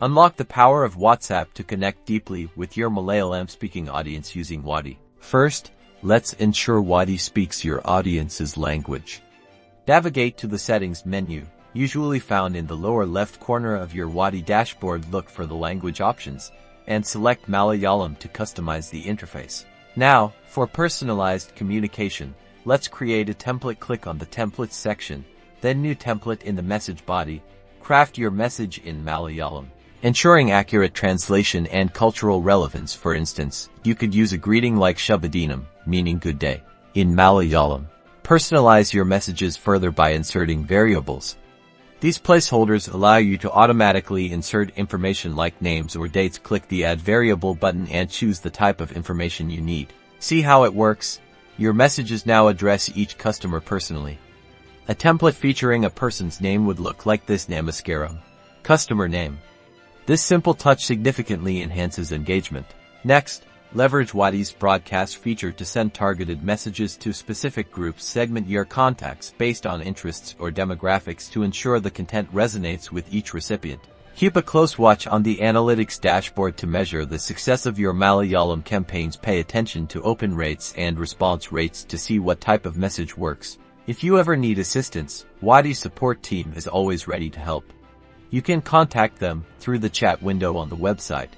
Unlock the power of WhatsApp to connect deeply with your Malayalam-speaking audience using Wati. First, let's ensure Wati speaks your audience's language. Navigate to the Settings menu, usually found in the lower left corner of your Wati dashboard. Look for the language options, and select Malayalam to customize the interface. Now, for personalized communication, let's create a template. Click on the Templates section, then New Template in the message body. Craft your message in Malayalam, ensuring accurate translation and cultural relevance. For instance, you could use a greeting like Shubhadinam, meaning good day, in Malayalam. Personalize your messages further by inserting variables. These placeholders allow you to automatically insert information like names or dates. Click the Add Variable button and choose the type of information you need. See how it works? Your messages now address each customer personally. A template featuring a person's name would look like this: Namaskaram, customer name. This simple touch significantly enhances engagement. Next, leverage Wati's broadcast feature to send targeted messages to specific groups. Segment your contacts based on interests or demographics to ensure the content resonates with each recipient. Keep a close watch on the analytics dashboard to measure the success of your Malayalam campaigns. Pay attention to open rates and response rates to see what type of message works. If you ever need assistance, Wati's support team is always ready to help. You can contact them through the chat window on the website.